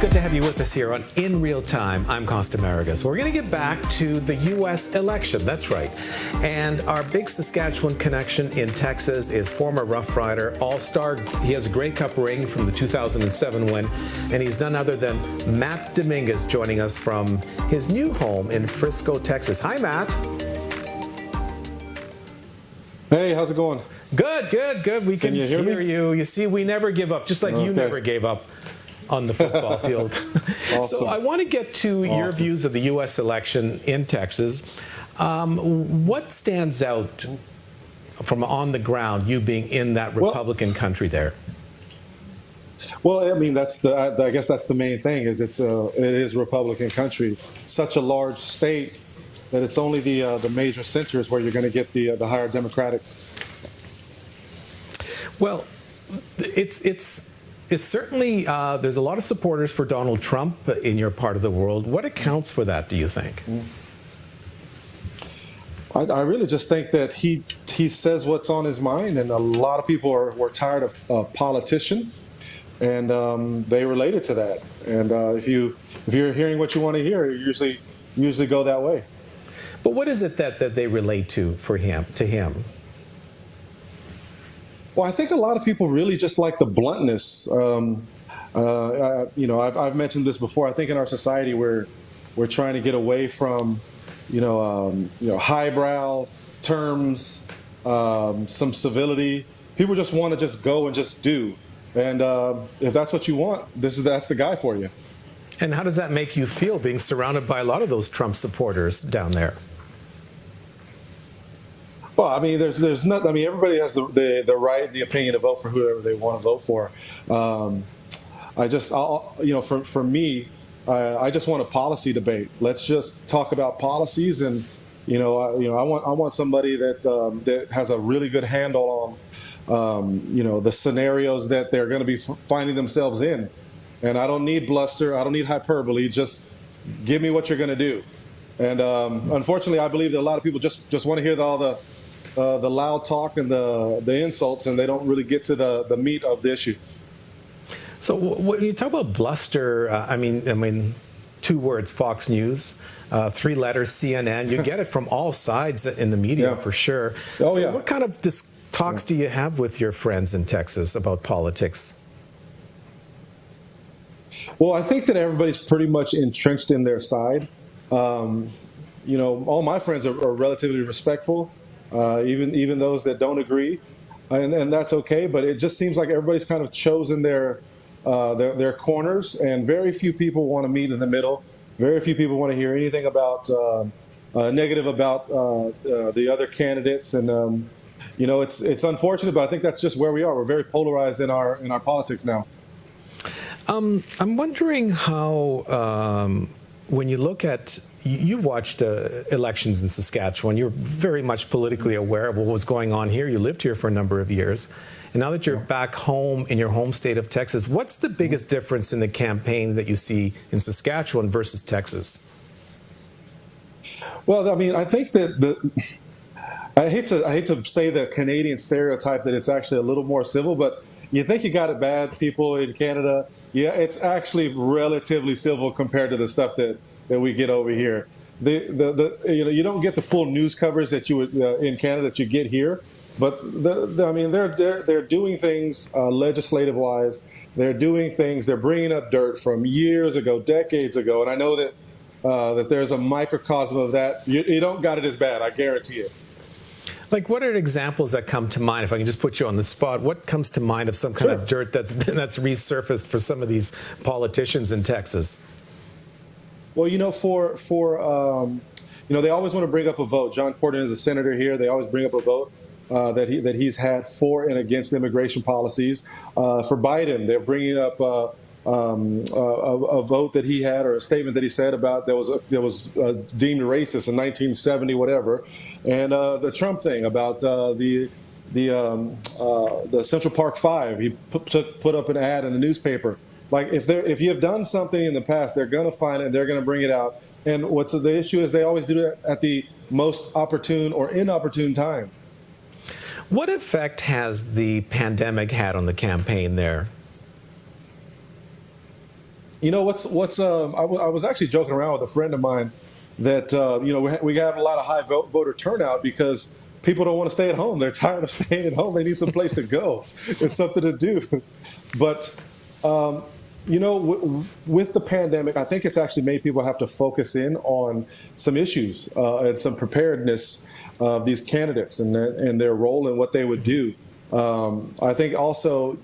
good to have you with us here on In Real Time. I'm Costa Maragos. We're going to get back to the U.S. election. That's right. And our big Saskatchewan connection in Texas is former Roughrider All-Star. He has a Grey Cup ring from the 2007 win, and he's none other than Matt Dominguez joining us from his new home in Frisco, Texas. Hi, Matt. Hey, how's it going? Good. We can hear you. You see, we never give up, just like you never gave up on the football field. Awesome. So I want to get to your views of the U.S. election in Texas. What stands out from on the ground, you being in that Republican country there? Well, I mean, I guess that's the main thing. It is Republican country, such a large state that it's only the major centers where you're going to get the higher Democratic. Well, it's certainly, there's a lot of supporters for Donald Trump in your part of the world. What accounts for that, do you think? I really just think that he says what's on his mind, and a lot of people were tired of a politician, and they related to that. And if you're hearing what you want to hear, you usually go that way. But what is it that they relate to him? Well, I think a lot of people really just like the bluntness. I've mentioned this before. I think in our society we're trying to get away from, highbrow terms, some civility. People just want to just go and just do. And if that's what you want, that's the guy for you. And how does that make you feel, being surrounded by a lot of those Trump supporters down there? Well, I mean, there's not. I mean, everybody has the right, the opinion to vote for whoever they want to vote for. For me, I just want a policy debate. Let's just talk about policies, and I want somebody that has a really good handle on the scenarios that they're going to be finding themselves in. And I don't need bluster. I don't need hyperbole. Just give me what you're going to do. And unfortunately, I believe that a lot of people just want to hear all the loud talk and the insults, and they don't really get to the meat of the issue. So when you talk about bluster, I mean, 2 words: Fox News, 3 letters: CNN. You get it from all sides in the media, for sure. What kind of talks do you have with your friends in Texas about politics? Well, I think that everybody's pretty much entrenched in their side. All my friends are relatively respectful. Even those that don't agree, and that's okay. But it just seems like everybody's kind of chosen their corners, and very few people want to meet in the middle. Very few people want to hear anything about negative about the other candidates, and it's unfortunate, but I think that's just where we are. We're very polarized in our politics now. I'm wondering how. When you look at, you watched elections in Saskatchewan, you're very much politically aware of what was going on here. You lived here for a number of years. And now that you're back home in your home state of Texas, what's the biggest difference in the campaign that you see in Saskatchewan versus Texas? Well, I mean, I think that I hate to say the Canadian stereotype that it's actually a little more civil, but you think you got it bad, people in Canada. Yeah, it's actually relatively civil compared to the stuff that we get over here. You don't get the full news coverage that you would in Canada that you get here, but they're doing things legislative wise. They're doing things. They're bringing up dirt from years ago, decades ago, and I know that there's a microcosm of that. You don't got it as bad, I guarantee it. Like, what are examples that come to mind? If I can just put you on the spot, what comes to mind of some kind of dirt that's resurfaced for some of these politicians in Texas? Well, they always want to bring up a vote. John Cornyn is a senator here. They always bring up a vote that he's had for and against immigration policies. For Biden, they're bringing up a vote that he had, or a statement that he said about that was deemed racist in 1970, whatever, and the Trump thing about the Central Park 5. He put up an ad in the newspaper. Like, if you have done something in the past, they're going to find it and they're going to bring it out. And what's the issue is they always do it at the most opportune or inopportune time. What effect has the pandemic had on the campaign there? You know I was actually joking around with a friend of mine that we have a lot of high voter turnout because people don't want to stay at home. They're tired of staying at home. They need some place to go. It's something to do. But with the pandemic, I think it's actually made people have to focus in on some issues and some preparedness of these candidates and their role and what they would do. I think also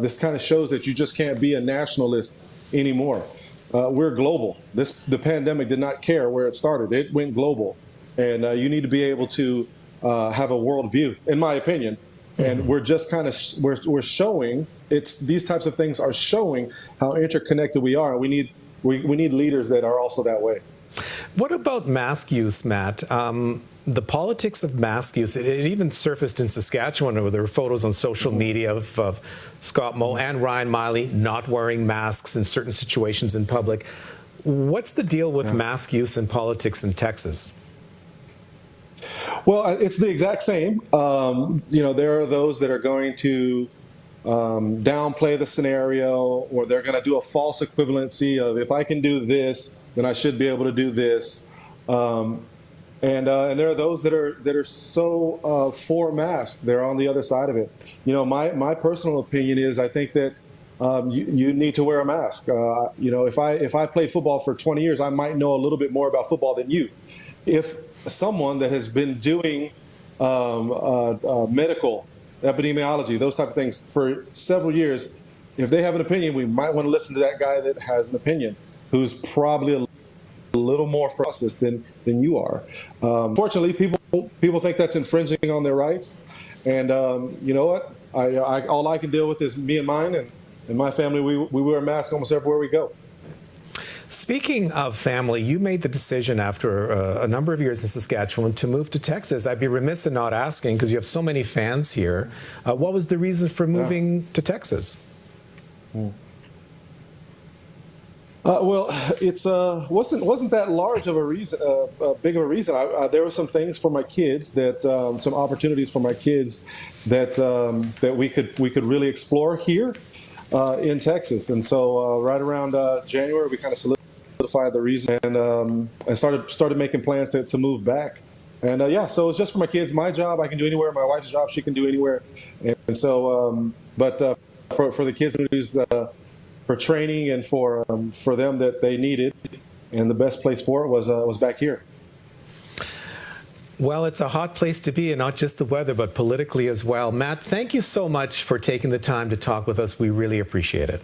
this kind of shows that you just can't be a nationalist anymore. We're global. The pandemic did not care where it started. It went global. And you need to be able to have a worldview, in my opinion. And we're just kind of we're showing these types of things are showing how interconnected we are. We need leaders that are also that way. What about mask use, Matt? The politics of mask use, it even surfaced in Saskatchewan where there were photos on social media of Scott Moe and Ryan Miley not wearing masks in certain situations in public. What's the deal with mask use in politics in Texas? Well, it's the exact same. There are those that are going to downplay the scenario, or they're going to do a false equivalency of if I can do this, then I should be able to do this. And there are those that are so for masks. They're on the other side of it. My personal opinion is I think that you need to wear a mask. If I played football for 20 years, I might know a little bit more about football than you. If someone that has been doing medical epidemiology, those type of things for several years, if they have an opinion, we might want to listen to that guy that has an opinion, who's probably a little more process than you are. Fortunately, people think that's infringing on their rights, and you know what? All I can deal with is me and mine, and my family. We wear a mask almost everywhere we go. Speaking of family, you made the decision after a number of years in Saskatchewan to move to Texas. I'd be remiss in not asking, because you have so many fans here. What was the reason for moving to Texas? Well, it's wasn't that large of a reason, big of a reason. There were some things for my kids some opportunities for my kids that we could really explore here in Texas, and so right around January we kind of solidified the reason and started making plans to move back. And so it was just for my kids. My job I can do anywhere. My wife's job she can do anywhere, and so for the kids for training and for them that they needed, and the best place for it was back here. Well, it's a hot place to be, and not just the weather, but politically as well. Matt, thank you so much for taking the time to talk with us. We really appreciate it.